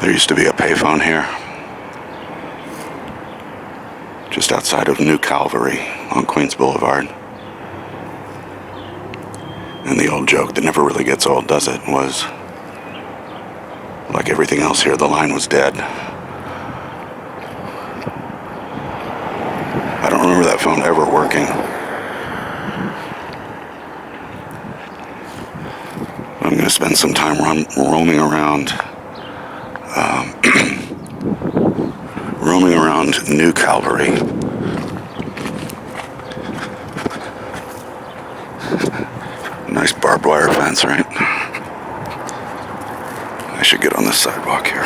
There used to be a payphone here, just outside of New Calvary on Queens Boulevard. And the old joke that never really gets old, does it, was, like everything else here, the line was dead. I don't remember that phone ever working. I'm going to spend some time roaming around roaming around New Calvary. Nice barbed wire fence, right? I should get on this sidewalk here.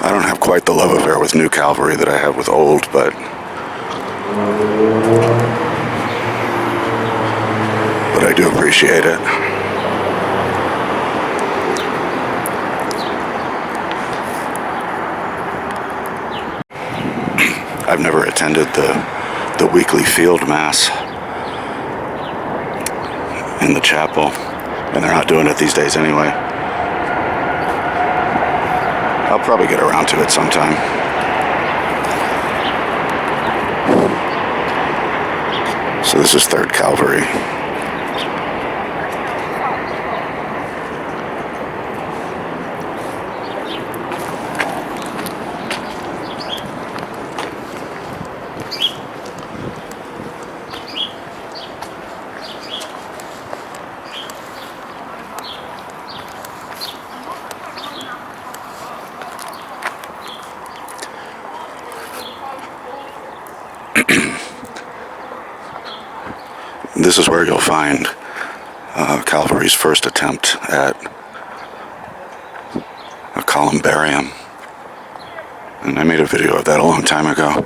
I don't have quite the love affair with New Calvary that I have with Old, but I do appreciate it. I've never attended the weekly field mass in the chapel, and they're not doing it these days anyway. I'll probably get around to it sometime. So this is 3rd Calvary. This is where you'll find Calvary's first attempt at a columbarium. And I made a video of that a long time ago.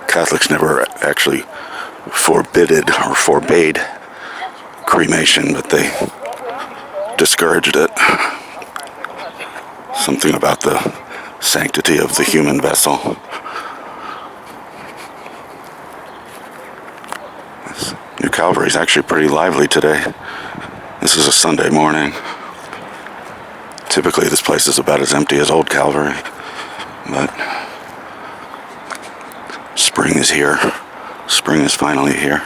Catholics never actually forbade cremation, but they discouraged it. Something about the sanctity of the human vessel. New Calvary is actually pretty lively today. This is a Sunday morning. Typically this place is about as empty as Old Calvary, but spring is here. Spring is finally here.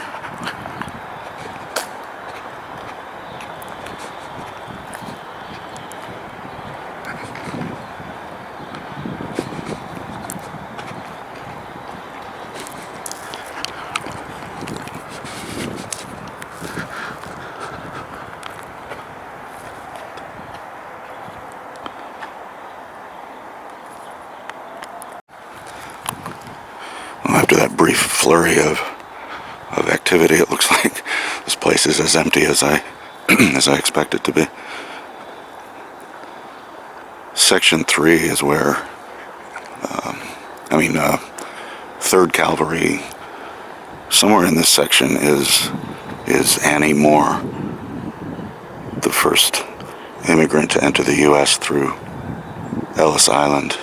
After that brief flurry of activity, it looks like this place is as empty as I as I expect it to be. Section 3 is where, 3rd Calvary. Somewhere in this section is Annie Moore, the first immigrant to enter the U.S. through Ellis Island.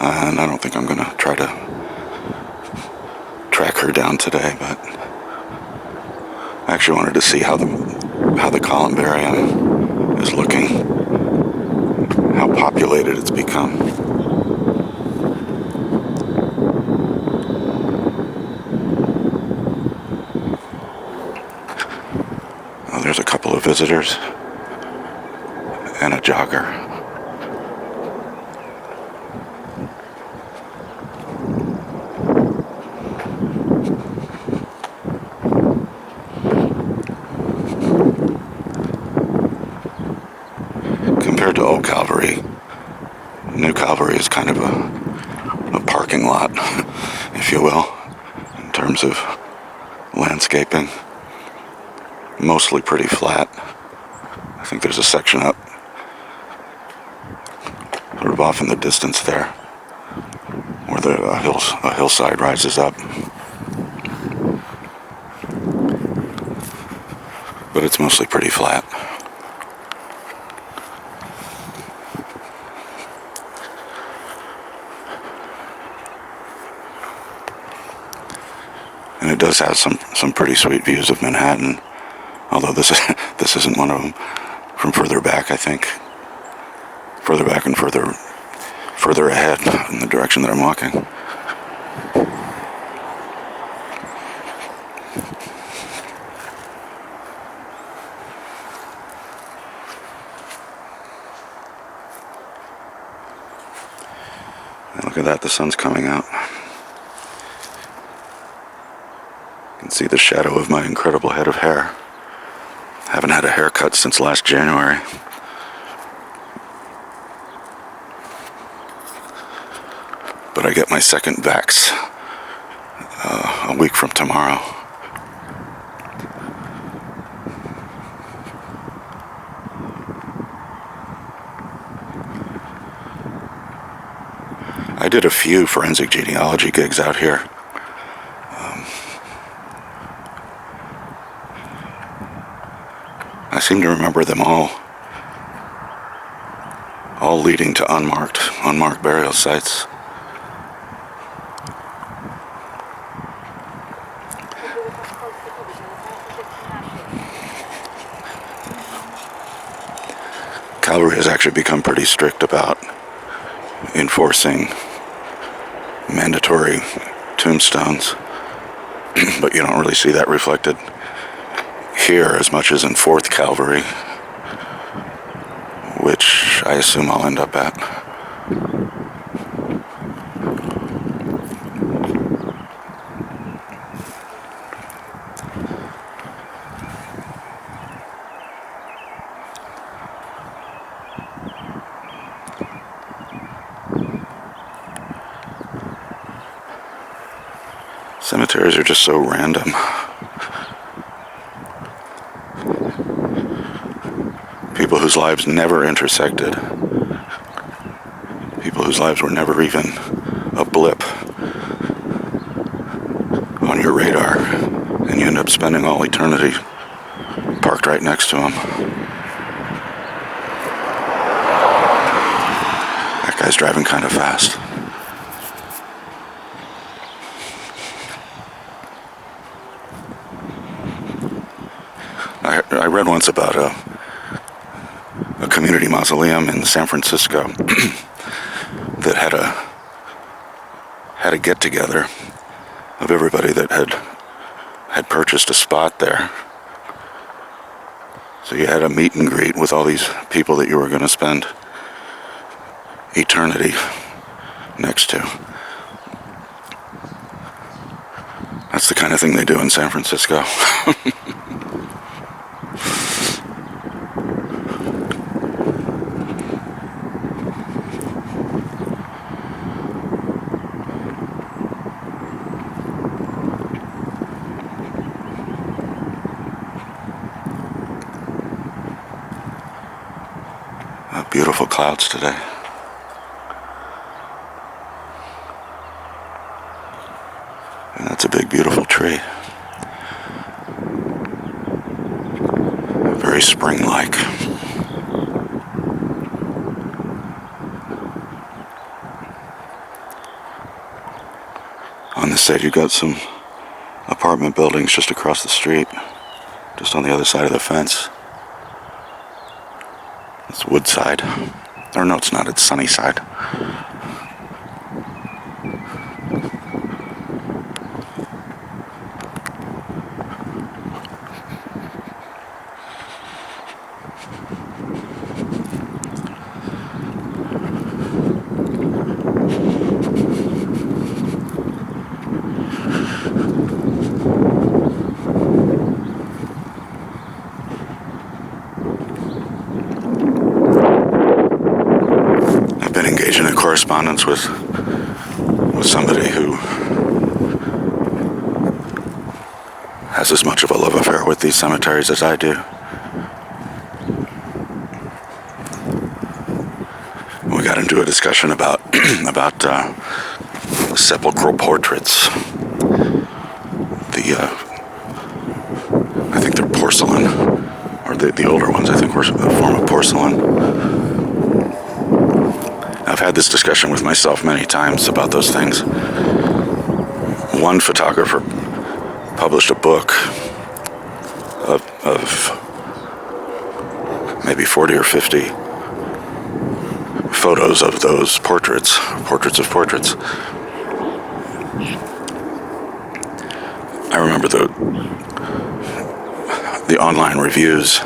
And I don't think I'm going to try to track her down today, but I actually wanted to see how the columbarium is looking, how populated it's become. Oh, there's a couple of visitors and a jogger. Compared to Old Calvary, New Calvary is kind of a parking lot, if you will, in terms of landscaping. Mostly pretty flat. I think there's a section up, sort of off in the distance there, where a hillside rises up. But it's mostly pretty flat. And it does have some pretty sweet views of Manhattan, although this isn't one of them. From further back, I think. Further back and further ahead in the direction that I'm walking. And look at that, the sun's coming out. You can see the shadow of my incredible head of hair. Haven't had a haircut since last January. But I get my second vax a week from tomorrow. I did a few forensic genealogy gigs out here. I seem to remember them all leading to unmarked burial sites. Calvary has actually become pretty strict about enforcing mandatory tombstones, but you don't really see that reflected here as much as in 4th Calvary, which I assume I'll end up at. Cemeteries are just so random. People whose lives never intersected. People whose lives were never even a blip on your radar. And you end up spending all eternity parked right next to them. That guy's driving kind of fast. I read once about a community mausoleum in San Francisco that had a get-together of everybody that had purchased a spot there. So you had a meet and greet with all these people that you were going to spend eternity next to. That's the kind of thing they do in San Francisco. Beautiful clouds today. And that's a big, beautiful tree. Very spring-like. On this side, you've got some apartment buildings just across the street, just on the other side of the fence. It's Woodside. Or no, it's not, it's Sunnyside. Correspondence with somebody who has as much of a love affair with these cemeteries as I do. We got into a discussion about sepulchral portraits. I think they're porcelain, or the older ones I think were a form of porcelain. I've had this discussion with myself many times about those things. One photographer published a book of maybe 40 or 50 photos of those portraits of portraits. I remember the online reviews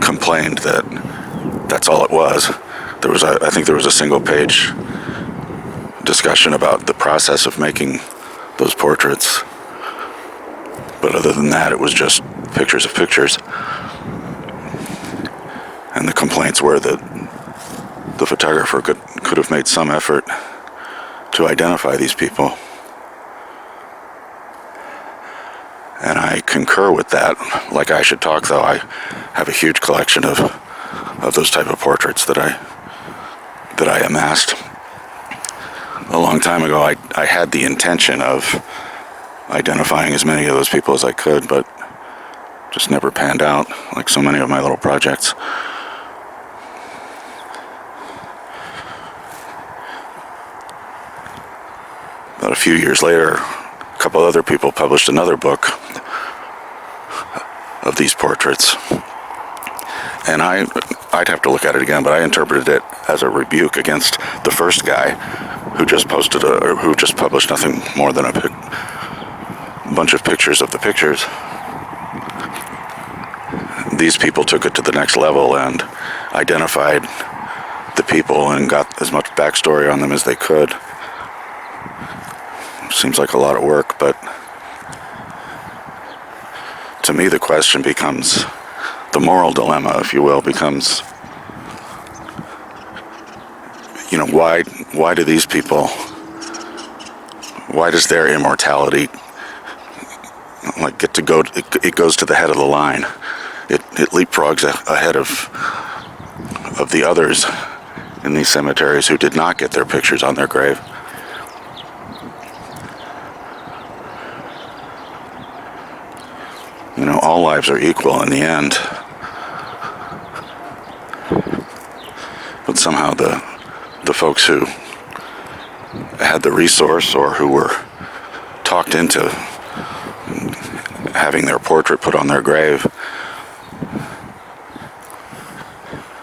complained that that's all it was. I think there was a single page discussion about the process of making those portraits. But other than that, it was just pictures of pictures. And the complaints were that the photographer could have made some effort to identify these people. And I concur with that. Like I should talk, though, I have a huge collection of those type of portraits that I amassed. A long time ago, I had the intention of identifying as many of those people as I could, but just never panned out, like so many of my little projects. About a few years later, a couple other people published another book of these portraits. And I'd have to look at it again, but I interpreted it as a rebuke against the first guy who just published nothing more than a bunch of pictures of the pictures. These people took it to the next level and identified the people and got as much backstory on them as they could. Seems like a lot of work, but to me the question becomes, the moral dilemma, if you will, becomes, why do these people, why does their immortality get to go, it goes to the head of the line. It leapfrogs ahead of the others in these cemeteries who did not get their pictures on their grave. All lives are equal in the end. But somehow the folks who had the resource or who were talked into having their portrait put on their grave,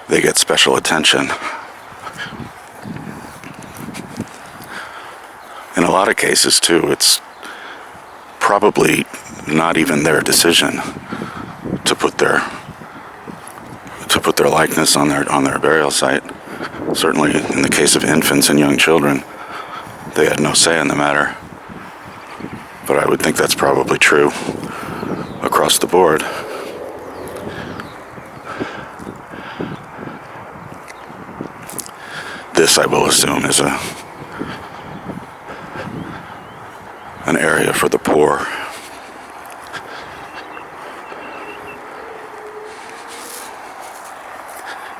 they get special attention. In a lot of cases, too, it's probably not even their decision to put their likeness on their burial site. Certainly, in the case of infants and young children, they had no say in the matter. But I would think that's probably true across the board. This, I will assume, is an area for the poor.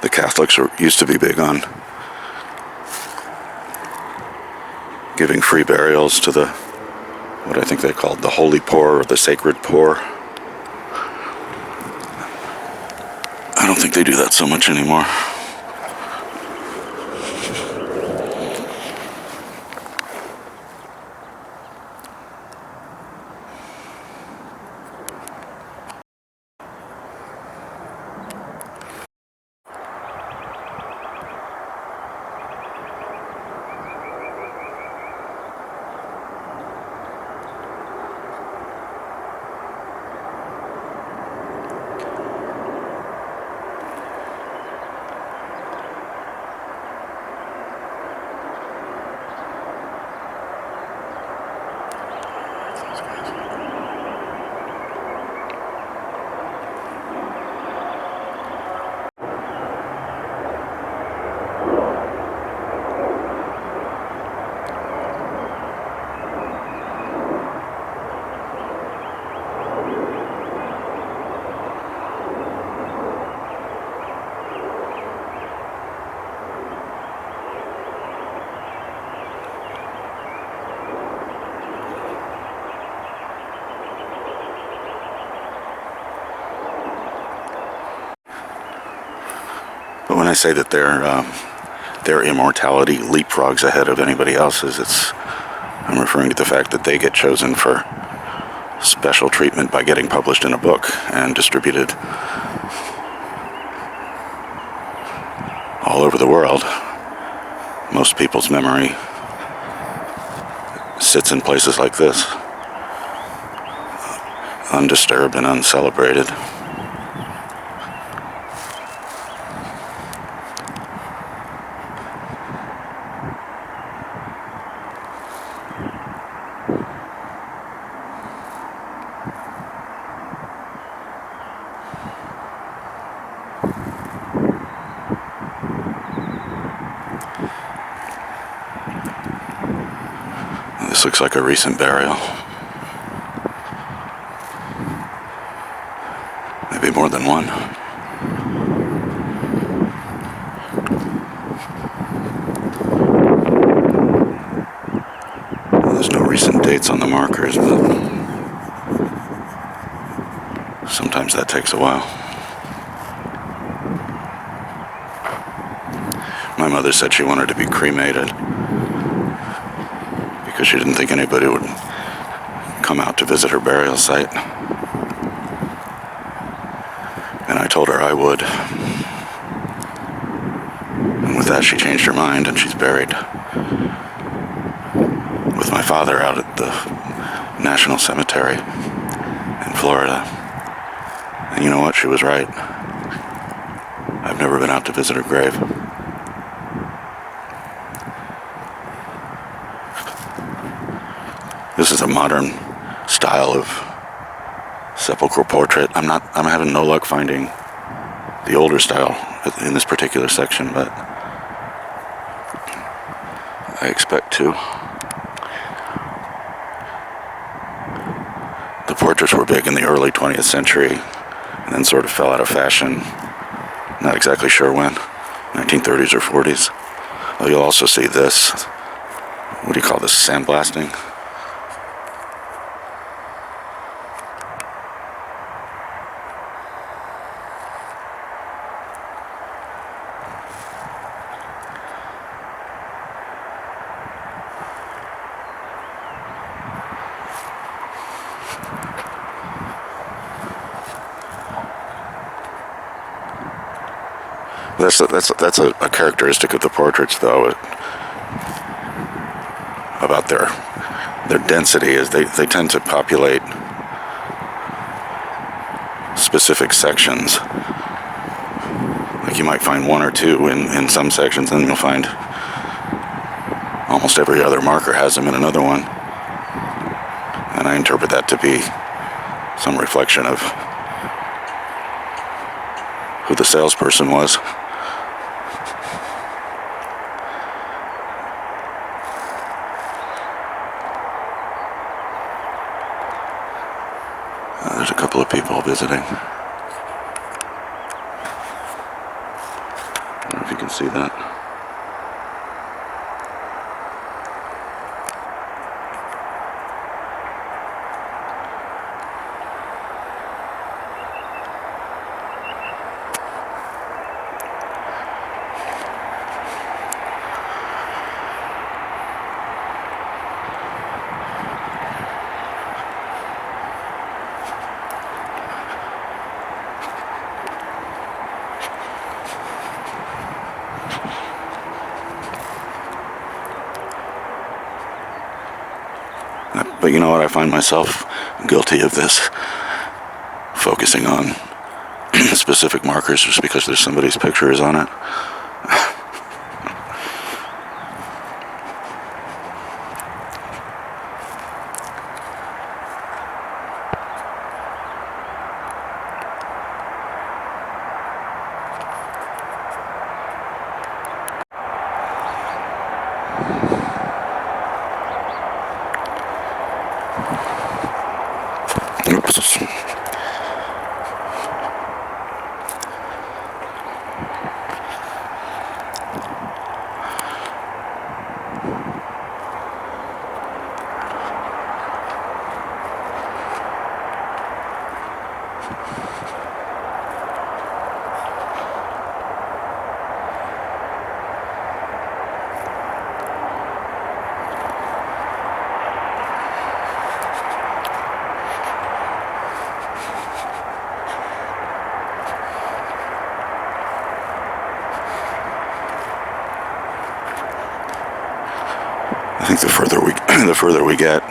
The Catholics used to be big on giving free burials to what I think they called the holy poor or the sacred poor. I don't think they do that so much anymore. But when I say that their immortality leapfrogs ahead of anybody else's, I'm referring to the fact that they get chosen for special treatment by getting published in a book and distributed all over the world. Most people's memory sits in places like this, undisturbed and uncelebrated. This looks like a recent burial. Maybe more than one. There's no recent dates on the markers, but sometimes that takes a while. My mother said she wanted to be cremated because she didn't think anybody would come out to visit her burial site. And I told her I would. And with that, she changed her mind, and she's buried with my father out at the National Cemetery in Florida. And you know what? She was right. I've never been out to visit her grave. This is a modern style of sepulchral portrait. I'm having no luck finding the older style in this particular section, but I expect to. The portraits were big in the early 20th century and then sort of fell out of fashion. Not exactly sure when, 1930s or 40s. Oh, you'll also see this. What do you call this? Sandblasting? That's a characteristic of the portraits, though, about their density, is they tend to populate specific sections. Like you might find one or two in some sections, and you'll find almost every other marker has them in another one. And I interpret that to be some reflection of who the salesperson was. There's a couple of people visiting. I don't know if you can see that. But you know what? I find myself guilty of this, focusing on specific markers just because there's somebody's picture is on it. I think the further we get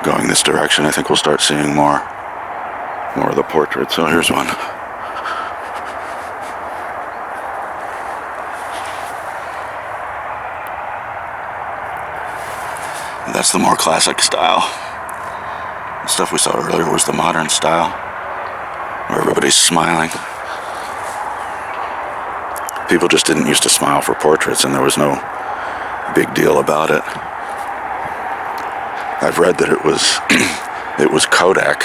going this direction, I think we'll start seeing more of the portraits. So here's one. That's the more classic style. The stuff we saw earlier was the modern style, where everybody's smiling. People just didn't used to smile for portraits, and there was no big deal about it. I've read that it was Kodak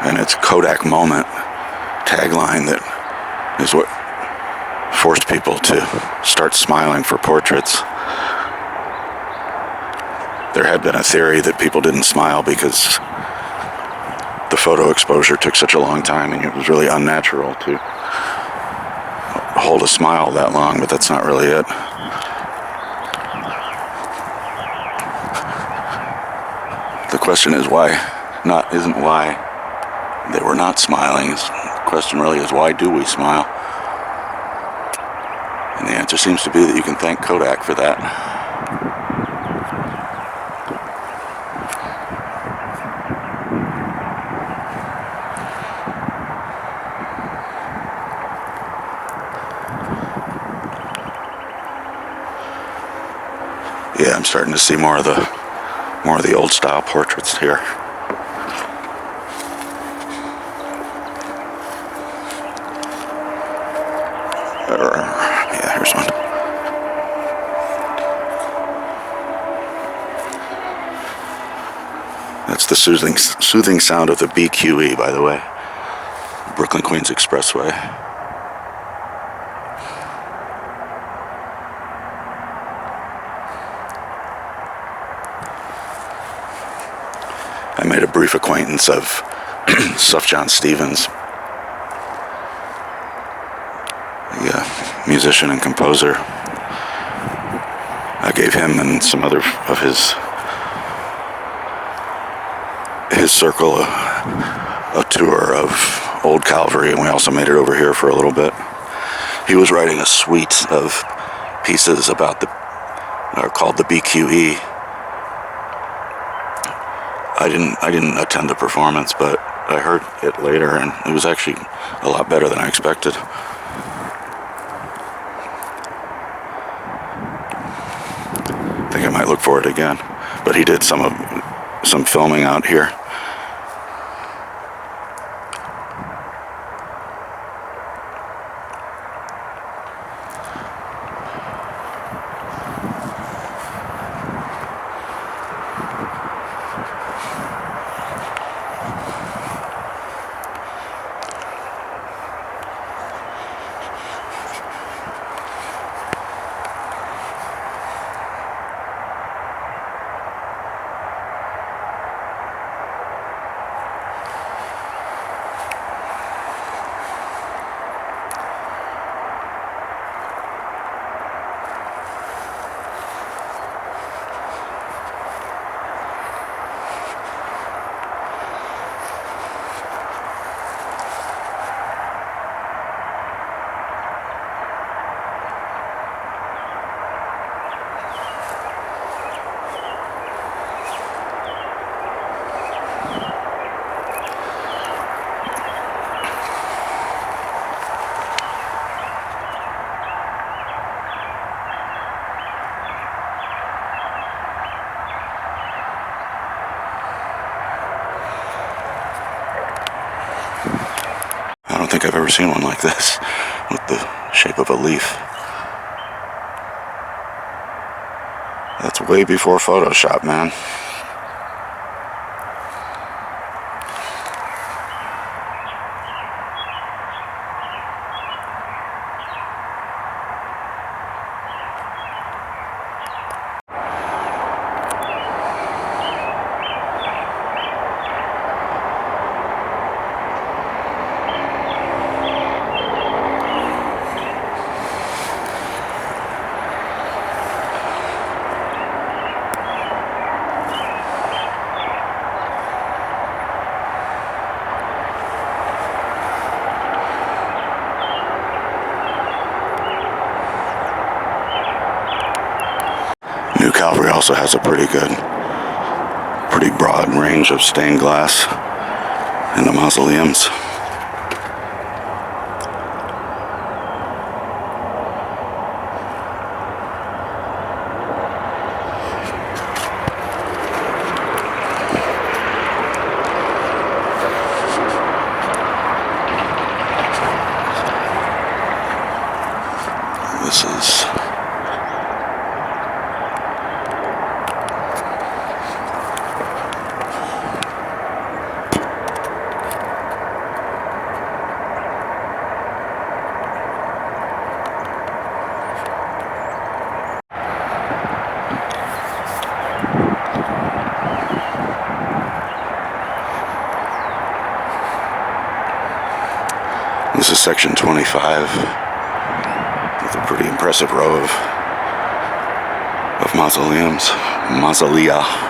and its Kodak moment tagline that is what forced people to start smiling for portraits. There had been a theory that people didn't smile because the photo exposure took such a long time and it was really unnatural to hold a smile that long, but that's not really it. The question is isn't why they were not smiling. The question really is, why do we smile? And the answer seems to be that you can thank Kodak for that. Yeah, I'm starting to see more of the old style portraits here. Yeah, here's one. That's the soothing sound of the BQE, by the way, Brooklyn Queens Expressway. I made a brief acquaintance of Sufjan Stevens, the musician and composer. I gave him and some other of his circle a tour of old Calvary, and we also made it over here for a little bit. He was writing a suite of pieces about called the BQE. I didn't attend the performance, but I heard it later, and it was actually a lot better than I expected. I think I might look for it again. But he did some filming out here. I don't think I've ever seen one like this, with the shape of a leaf. That's way before Photoshop, man. also has a pretty broad range of stained glass in the mausoleums. This is section 25 with a pretty impressive row of mausolea.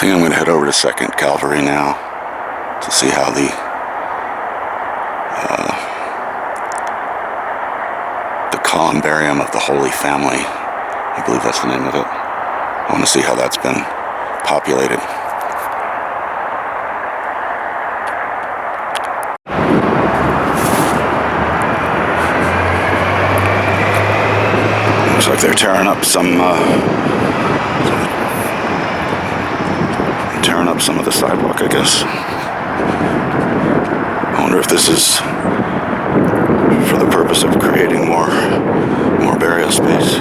think I'm going to head over to 2nd Calvary now to see how the columbarium of the Holy Family, I believe that's the name of it. I want to see how that's been populated. Looks like they're tearing up some of the sidewalk, I guess. I wonder if this is for the purpose of creating more burial space.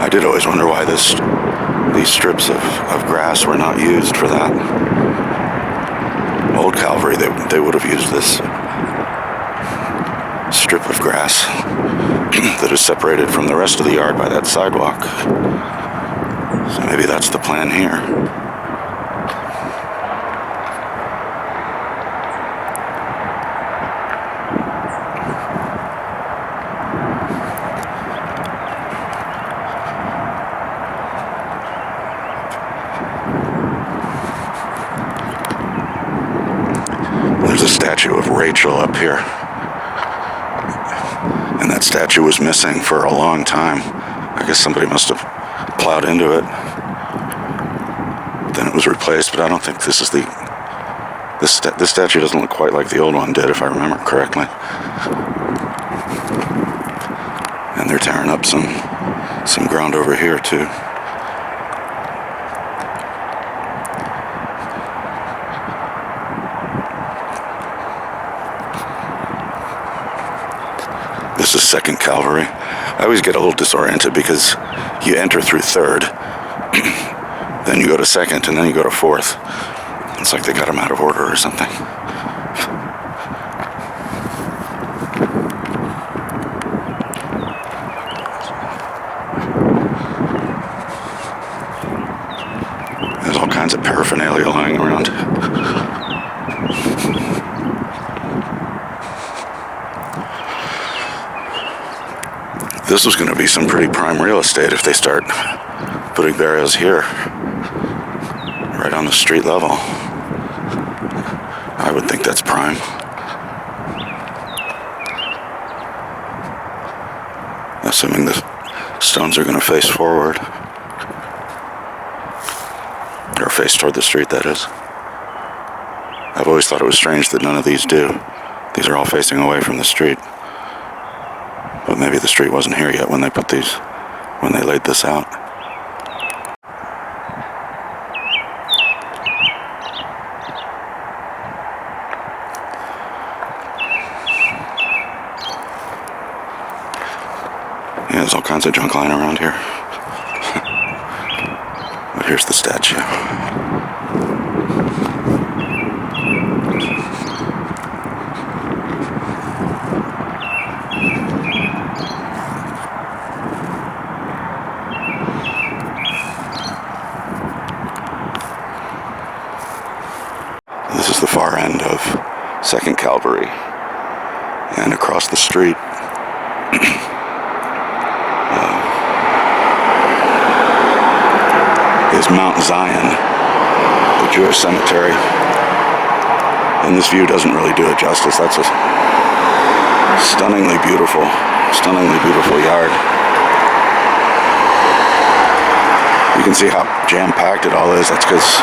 I did always wonder why these strips of grass were not used for that. Old Calvary, they would have used this strip of grass that is separated from the rest of the yard by that sidewalk. So maybe that's the plan here. There's a statue of Rachel up here. And that statue was missing for a long time. I guess somebody must have plowed into it. Then it was replaced, but I don't think this is this statue doesn't look quite like the old one did, if I remember correctly. And they're tearing up some ground over here too. This is 2nd Calvary. I always get a little disoriented because you enter through 3rd, then you go to 2nd, and then you go to 4th. It's like they got them out of order or something. There's all kinds of paraphernalia lying around. This was going to be some pretty prime real estate if they start putting burials here, right on the street level. I would think that's prime. Assuming the stones are going to face forward. Or face toward the street, that is. I've always thought it was strange that none of these do. These are all facing away from the street. But maybe the street wasn't here yet when they laid this out. Yeah, there's all kinds of junk lying around here. But here's the statue. This is the far end of 2nd Calvary. And across the street is Mount Zion, the Jewish cemetery. And this view doesn't really do it justice. That's a stunningly beautiful yard. You can see how jam-packed it all is. That's because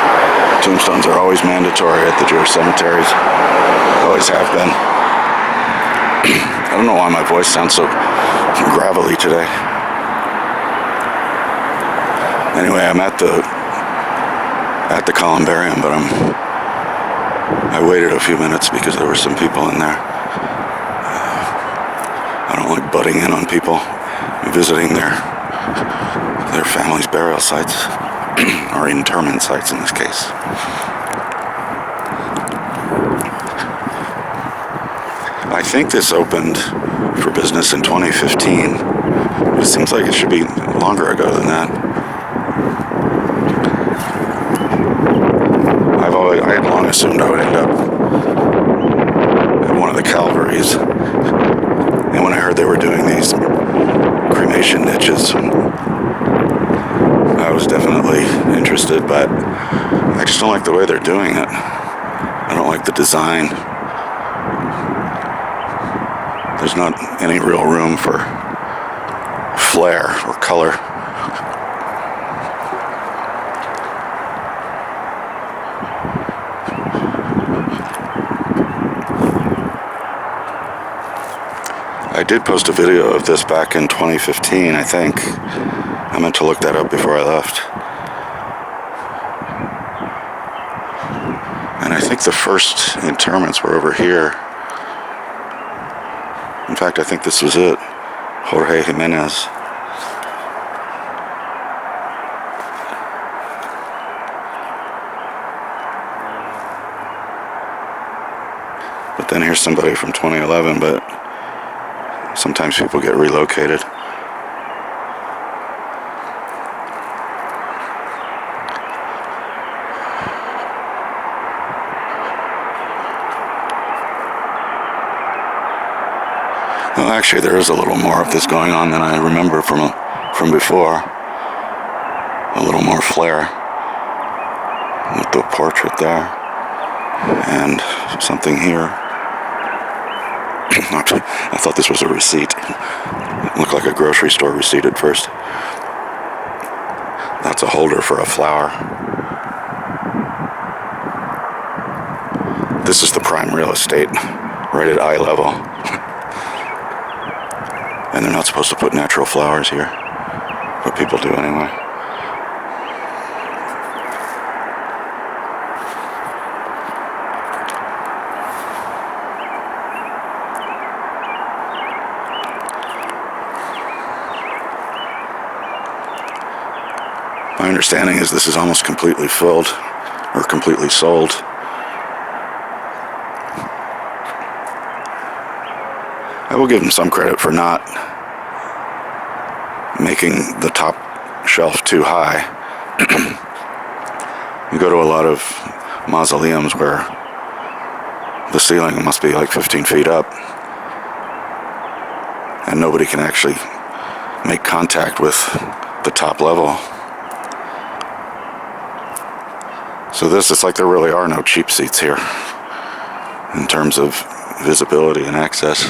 tombstones are always mandatory at the Jewish cemeteries. Always have been. I don't know why my voice sounds so gravelly today. Anyway, I'm at the columbarium, but I waited a few minutes because there were some people in there. I don't like butting in on people visiting their family's burial sites, or interment sites in this case. I think this opened for business in 2015. It seems like it should be longer ago than that. I had long assumed I would end up at one of the Calvaries. And when I heard they were doing these cremation niches, don't like the way they're doing it. I don't like the design. There's not any real room for flair or color. I did post a video of this back in 2015, I think. I meant to look that up before I left. And I think the first interments were over here. In fact, I think this was it. Jorge Jimenez. But then here's somebody from 2011, but sometimes people get relocated. Well, actually, there is a little more of this going on than I remember from before. A little more flair with the portrait there, and something here. I thought this was a receipt. It looked like a grocery store receipt at first. That's a holder for a flower. This is the prime real estate, right at eye level. And they're not supposed to put natural flowers here, but people do anyway. My understanding is this is almost completely filled, or completely sold. I will give them some credit for not making the top shelf too high. You go to a lot of mausoleums where the ceiling must be like 15 feet up, and nobody can actually make contact with the top level. So this is like there really are no cheap seats here in terms of visibility and access.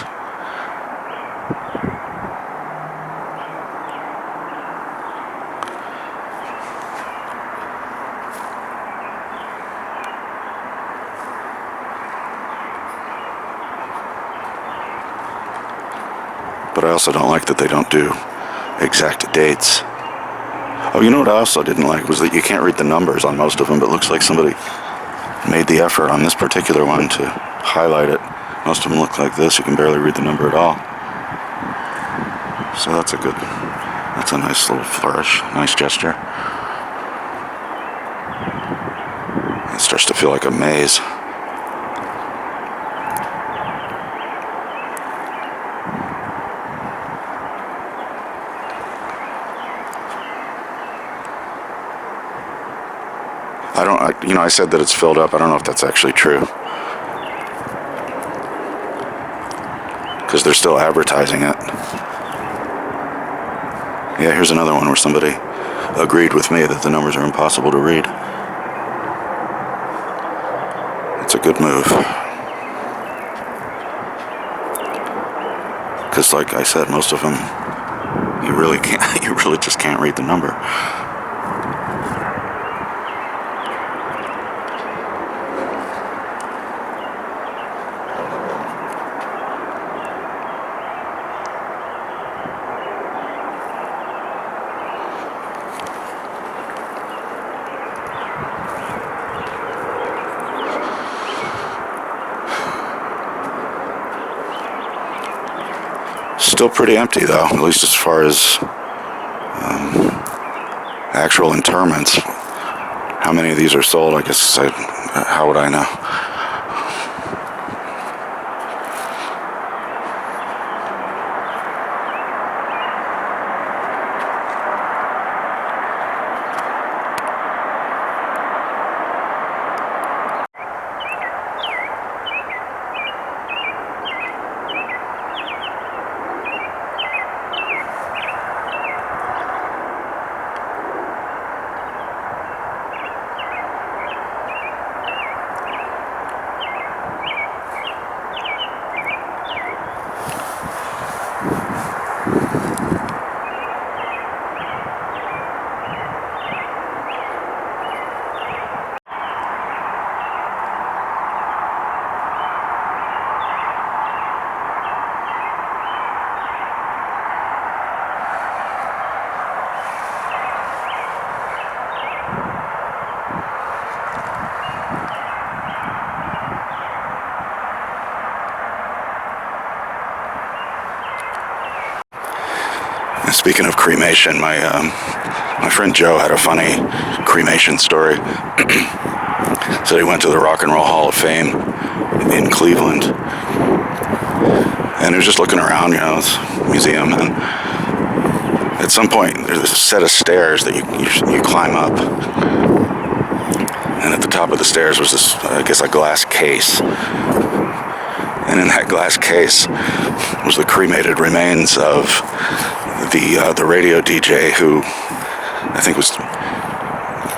But I also don't like that they don't do exact dates. Oh, you know what I also didn't like was that you can't read the numbers on most of them, but it looks like somebody made the effort on this particular one to highlight it. Most of them look like this. You can barely read the number at all. So that's a nice little flourish, nice gesture. It starts to feel like a maze. I said that it's filled up. I don't know if that's actually true, because they're still advertising it. Yeah, here's another one where somebody agreed with me that the numbers are impossible to read. It's a good move, because like I said, most of them you really just can't read the number. Still pretty empty though, at least as far as actual interments. How many of these are sold? I guess how would I know? Speaking of cremation, my friend Joe had a funny cremation story. So he went to the Rock and Roll Hall of Fame in Cleveland, and he was just looking around, this museum, and at some point there's a set of stairs that you climb up, and at the top of the stairs was this, I guess, a glass case, and in that glass case was the cremated remains of the radio DJ who I think was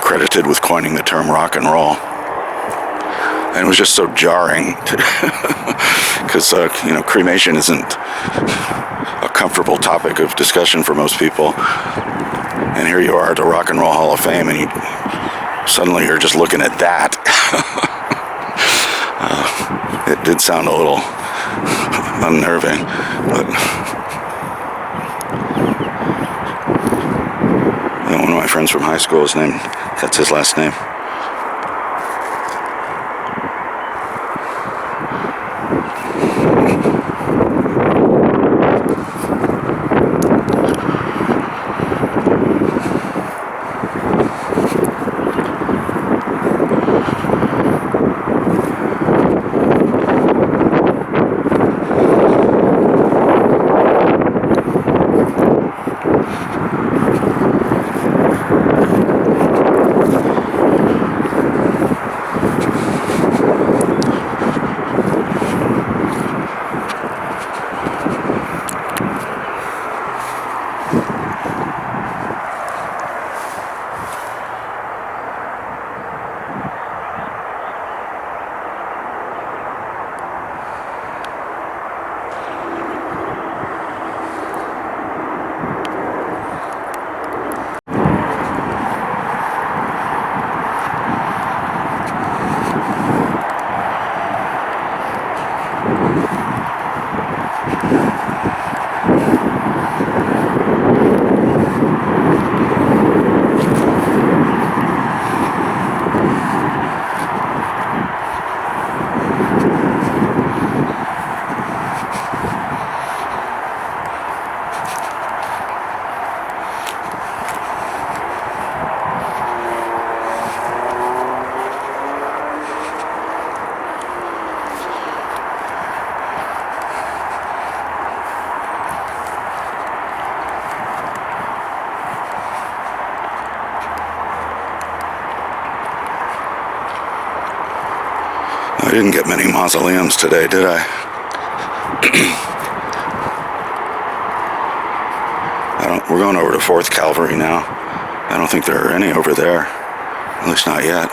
credited with coining the term rock and roll. And it was just so jarring because cremation isn't a comfortable topic of discussion for most people, and here you are at the Rock and Roll Hall of Fame, and suddenly you're just looking at that. It did sound a little unnerving, but one of my friends from high school, that's his last name. I didn't get many mausoleums today, did I? We're going over to 4th Calvary now. I don't think there are any over there. At least not yet.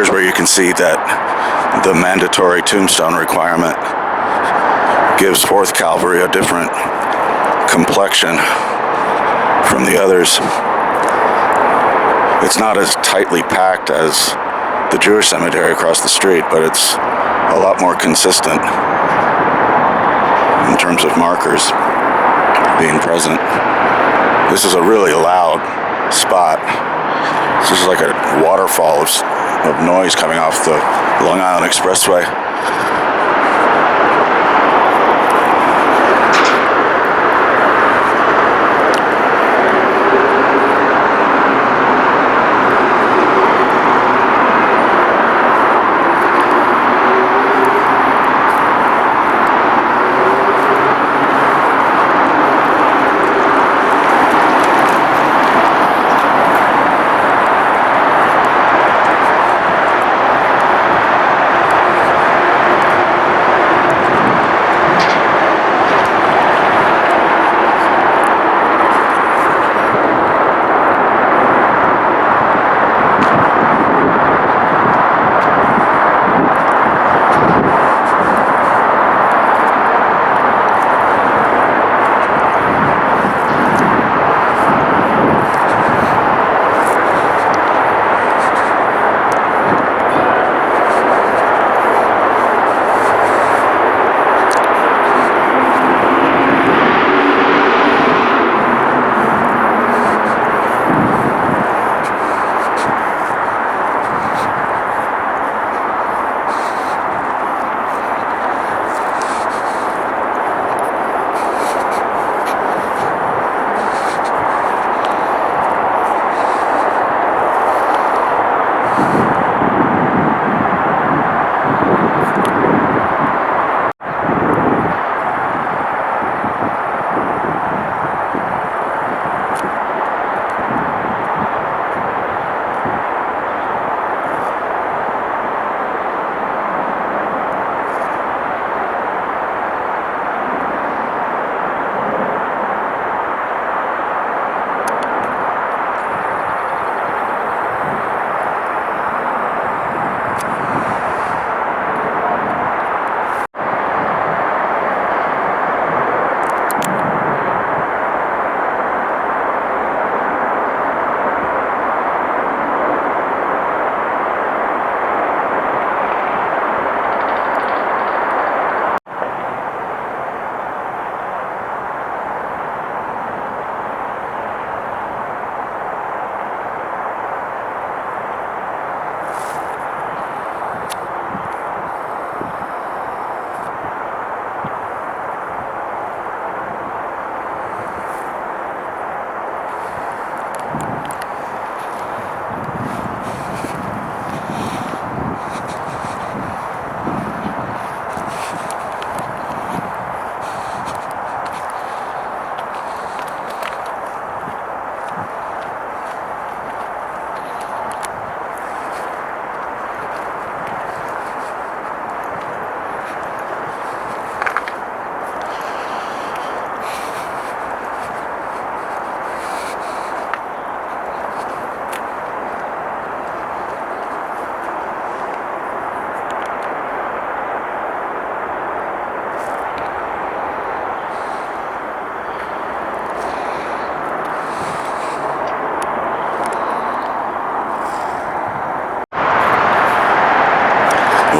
here's where you can see that the mandatory tombstone requirement gives Fourth Calvary a different complexion from the others. It's not as tightly packed as the Jewish cemetery across the street, but it's a lot more consistent in terms of markers being present. This is a really loud spot. This is like a waterfall of noise coming off the Long Island Expressway.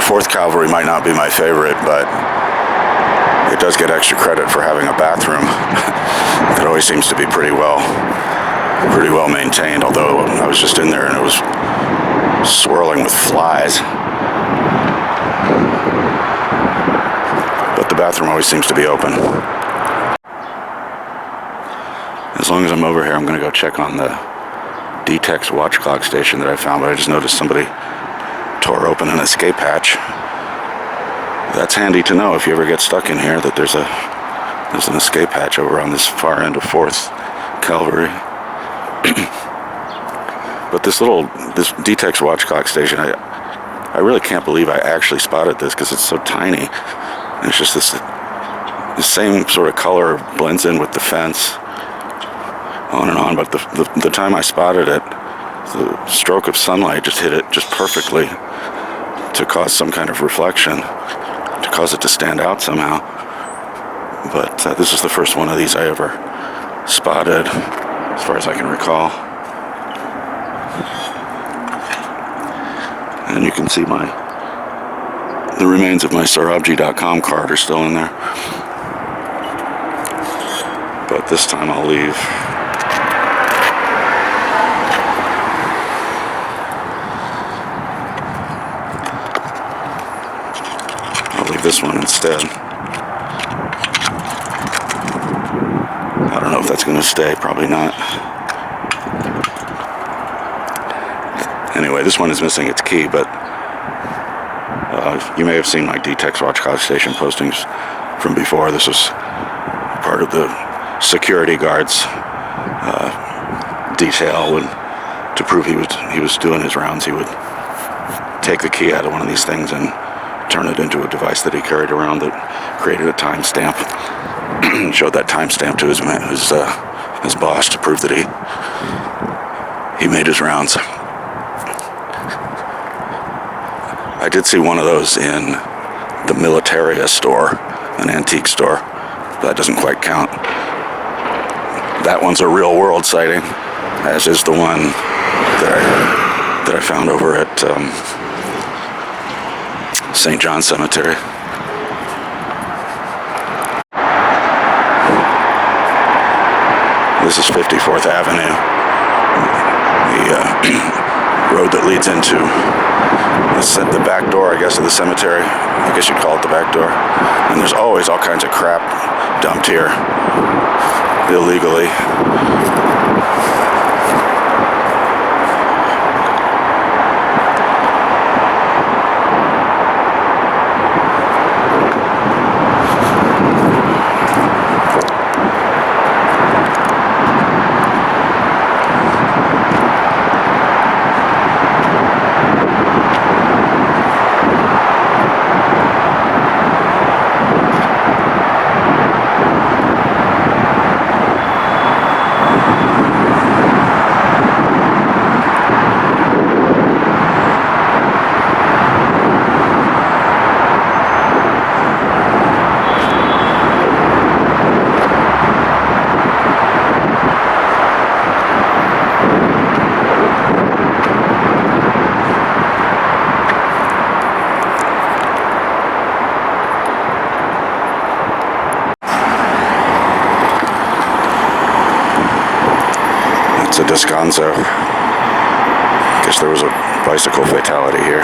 Fourth Calvary might not be my favorite, but it does get extra credit for having a bathroom that always seems to be pretty well maintained, although I was just in there and it was swirling with flies. But the bathroom always seems to be open. As long as I'm over here, I'm going to go check on the D-Tex watch clock station that I found, but I just noticed somebody tore open an escape hatch. That's handy to know if you ever get stuck in here, that there's an escape hatch over on this far end of 4th Calvary. But this D-Tex watch clock station, I really can't believe I actually spotted this because it's so tiny. And it's just the same sort of color blends in with the fence, on and on. But the time I spotted it, the stroke of sunlight just hit it just perfectly to cause some kind of reflection, to cause it to stand out somehow. But this is the first one of these I ever spotted, as far as I can recall. And you can see the remains of my Sarabji.com card are still in there. But this time I'll leave this one instead. I don't know if that's going to stay, probably not. Anyway, this one is missing its key, but you may have seen my D-Tex Watch College Station postings from before. This was part of the security guard's detail, and to prove he was doing his rounds, he would take the key out of one of these things and turn it into a device that he carried around that created a timestamp. Showed that timestamp to his boss to prove that he made his rounds. I did see one of those in the Militaria store, an antique store. That doesn't quite count. That one's a real world sighting, as is the one that I found over at St. John's Cemetery. This is 54th Avenue, the road that leads into the back door, I guess, of the cemetery. I guess you'd call it the back door. And there's always all kinds of crap dumped here illegally. It's a Descanso. Guess there was a bicycle fatality here.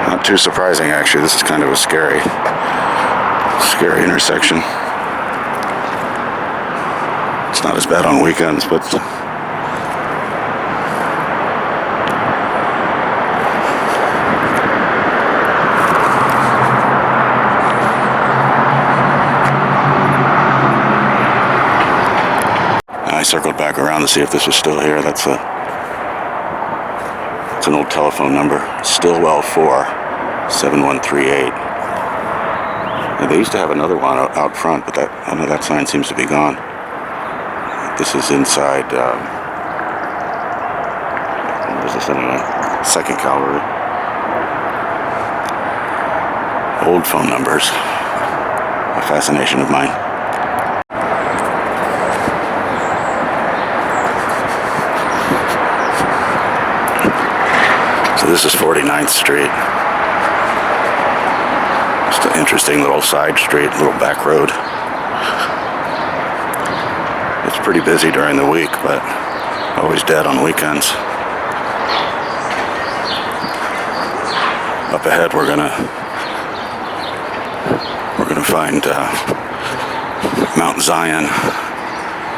Not too surprising, actually. This is kind of a scary intersection. It's not as bad on weekends, but I circled back around to see if this was still here. It's an old telephone number, Stillwell 4 7138. And they used to have another one out front, but I know that sign seems to be gone. This is inside, what is this anyway? 2nd Calvary. Old phone numbers, a fascination of mine. So this is 49th Street. Just an interesting little side street, little back road. It's pretty busy during the week, but always dead on weekends. Up ahead, we're gonna find Mount Zion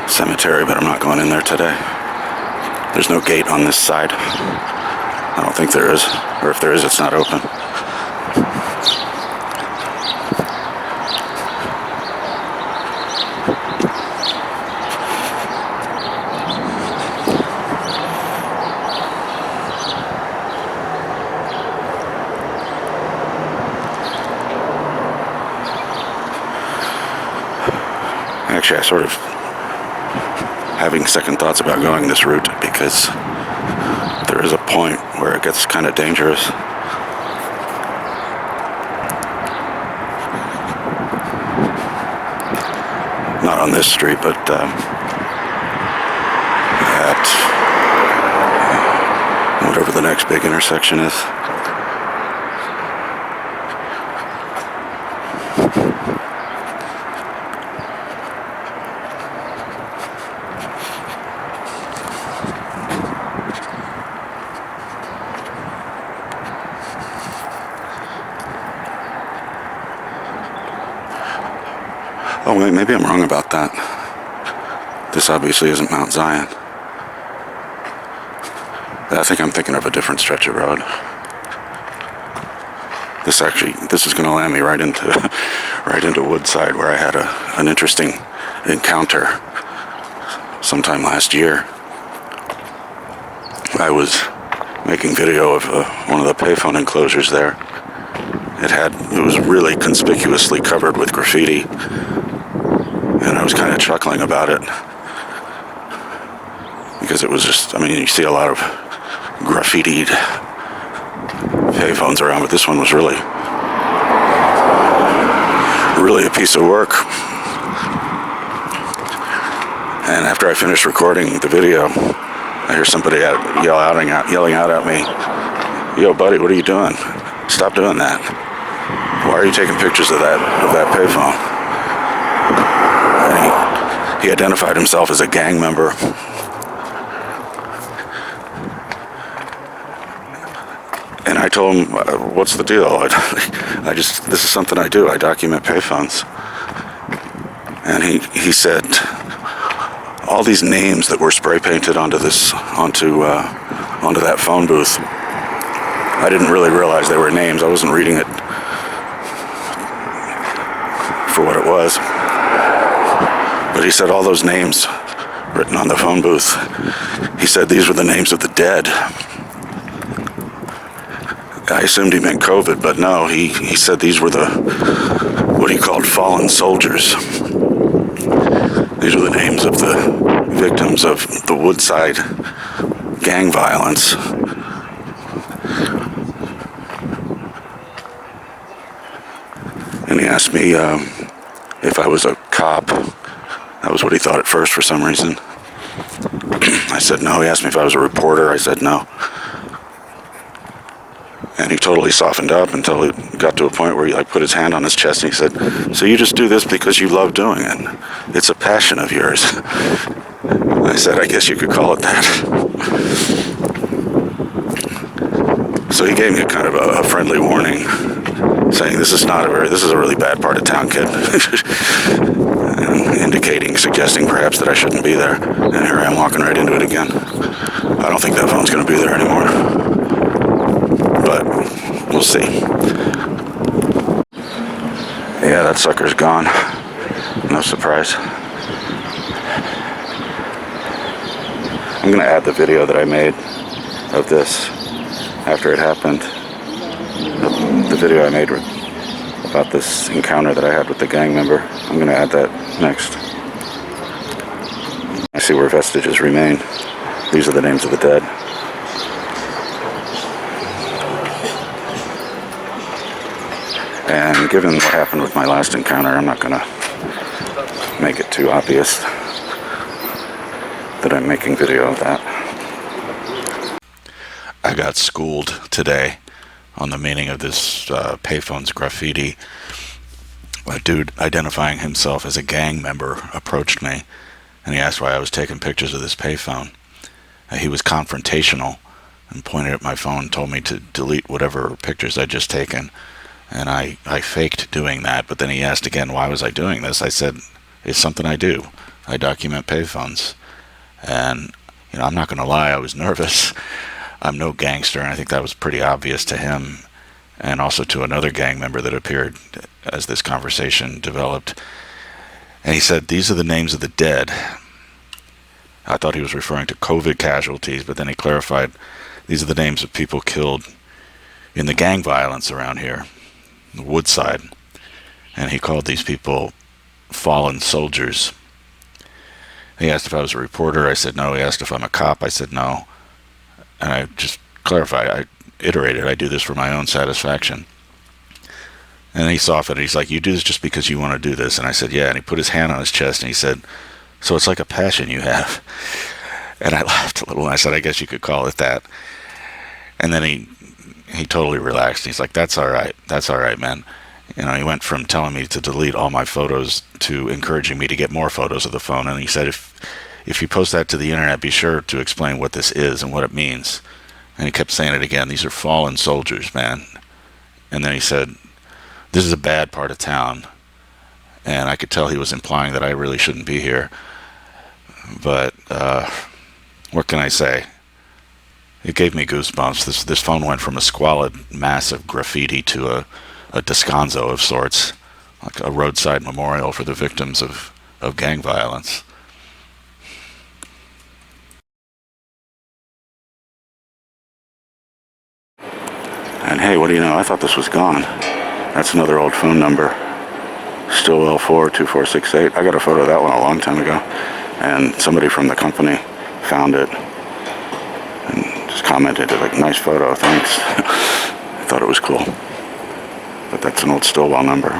Cemetery, but I'm not going in there today. There's no gate on this side. I don't think there is, or if there is, it's not open. Actually, I sort of having second thoughts about going this route because there is a point where it gets kind of dangerous. Not on this street, but at whatever the next big intersection is. Oh wait, maybe I'm wrong about that. This obviously isn't Mount Zion. I think I'm thinking of a different stretch of road. This is going to land me right into Woodside, where I had an interesting encounter sometime last year. I was making video of one of the payphone enclosures there. It was really conspicuously covered with graffiti, and I was kind of chuckling about it because it was just, you see a lot of graffitied payphones around, but this one was really a piece of work. And after I finished recording the video, I hear somebody yelling out at me, "Yo, buddy, what are you doing? Stop doing that. Why are you taking pictures of that payphone?" And he identified himself as a gang member. And I told him, "What's the deal? This is something I do. I document payphones." And he said, all these names that were spray painted onto that phone booth, I didn't really realize they were names. I wasn't reading it for what it was. But he said all those names written on the phone booth, he said these were the names of the dead. I assumed he meant COVID, but no, he said these were what he called fallen soldiers. These were the names of the victims of the Woodside gang violence. And he asked me if I was a cop. That was what he thought at first for some reason. I said no. He asked me if I was a reporter. I said no. And he totally softened up until it got to a point where he put his hand on his chest and he said, "So you just do this because you love doing it? It's a passion of yours?" I said, "I guess you could call it that." So he gave me a kind of a friendly warning, saying, this is a really bad part of town, kid." And suggesting perhaps that I shouldn't be there. And here I am walking right into it again. I don't think that phone's going to be there anymore. But we'll see. Yeah, that sucker's gone. No surprise. I'm going to add the video that I made of this after it happened. The video I made about this encounter that I had with the gang member. I'm going to add that next. I see where vestiges remain. These are the names of the dead. And given what happened with my last encounter, I'm not going to make it too obvious that I'm making video of that. I got schooled today on the meaning of this payphone's graffiti. A dude identifying himself as a gang member approached me, and he asked why I was taking pictures of this payphone. He was confrontational and pointed at my phone and told me to delete whatever pictures I'd just taken. And I faked doing that, but then he asked again, why was I doing this? I said, it's something I do. I document payphones. And, I'm not going to lie, I was nervous. I'm no gangster, and I think that was pretty obvious to him, and also to another gang member that appeared as this conversation developed. And he said, these are the names of the dead. I thought he was referring to COVID casualties, but then he clarified, these are the names of people killed in the gang violence around here. Woodside, and he called these people fallen soldiers. He asked if I was a reporter. I said no. He asked if I'm a cop. I said no. And I just clarified. I iterated. I do this for my own satisfaction. And he softened. He's like, you do this just because you want to do this? And I said, yeah. And he put his hand on his chest and he said, so it's like a passion you have. And I laughed a little. And I said, I guess you could call it that. And then he totally relaxed. He's like, that's all right. That's all right, man. You know, he went from telling me to delete all my photos to encouraging me to get more photos of the phone. And he said, if you post that to the internet, be sure to explain what this is and what it means. And he kept saying it again. These are fallen soldiers, man. And then he said, this is a bad part of town. And I could tell he was implying that I really shouldn't be here. But what can I say? It gave me goosebumps. This phone went from a squalid mass of graffiti to a descanso of sorts, like a roadside memorial for the victims of gang violence. And hey, what do you know? I thought this was gone. That's another old phone number. Stillwell 42468. I got a photo of that one a long time ago. And somebody from the company found it and just commented, like, nice photo, thanks. I thought it was cool. But that's an old Stillwell number.